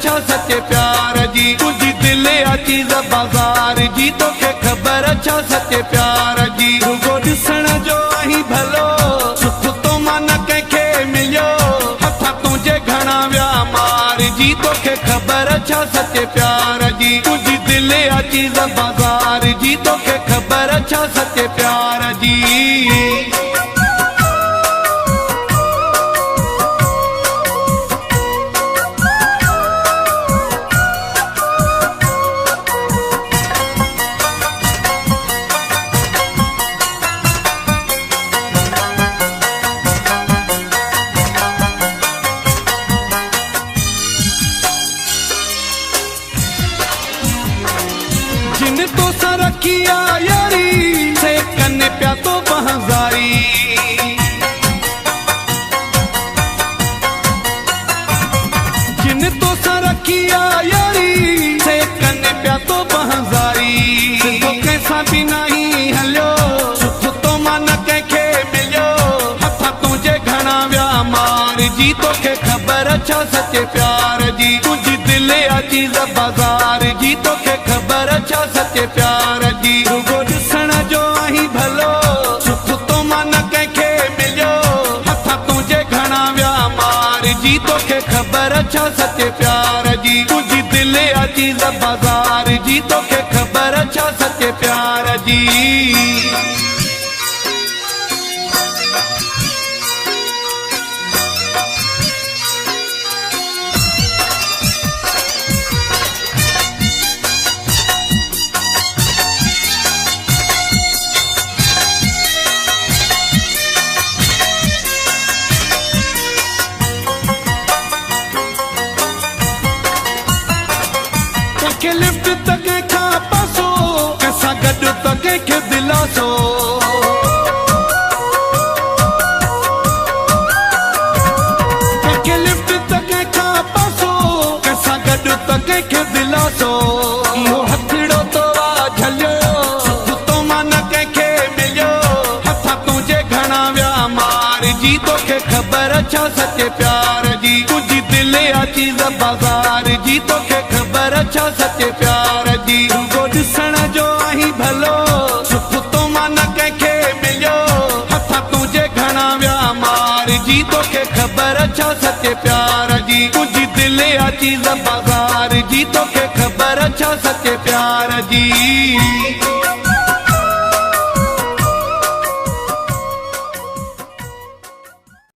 छा सचे प्यार जी तुझी दिल आ चीज बाज़ार जी तोखे ख़बर छा सचे प्यार जी रुगो ॾिसण जो आहीं भलो सुख तो मां न कंहिंखे मिलियो हथ तुंहिंजे घणा विया मार जी तोखे ख़बर छा सचे प्यार जी तुझी दिल आ चीज बाज़ार जी तोखे ख़बर छा सचे प्यार जी जिन तो सरकिया यारी से कन्ने प्या तो बहजारी जिन तो सरकिया यारी से कन्ने प्या तो बहजारी तो कैसा भी नहीं हलियो सुख तो मां न कंहिंखे मिलियो हथ तुंहिंजे घणा विया मार जी तोखे ख़बर छा सचे प्यार जी तुंहिंजी दिल आ चीज बाज़ार जी तोखे ख़बर छा सचे प्यार जी रुगो ॾिसण जो आहीं भलो सुख तो मां न कंहिंखे मिलियो हथ तुंहिंजे घणा विया मार जी तोखे ख़बर छा सचे प्यार जी तुंहिंजी दिल आ चीज बाज़ार जी तोखे ख़बर छा सचे प्यार जी के लिफ्ट तके खा पासो कैसा गड्ढ तके के दिलासो के लिफ्ट तके खा पासो कैसा गड्ढ तके के दिलासो इहो हथड़ो तो आ झलियो सुख तो मां न कंहिंखे मिलियो हथ तुंहिंजे घणा विया मार जी तोखे ख़बर छा सचे प्यार जी तुंहिंजी दिल आ चीज बाज़ार जी तोखे ख़बर छा सचे प्यार जी रुगो ॾिसण जो आहीं भलो सुख तो मां न कंहिंखे मिलियो हथ तुंहिंजे घणा विया मार जी तोखे ख़बर छा सचे प्यार जी तुंहिंजी दिल आ चीज बाज़ार जी तोखे ख़बर छा सचे प्यार जी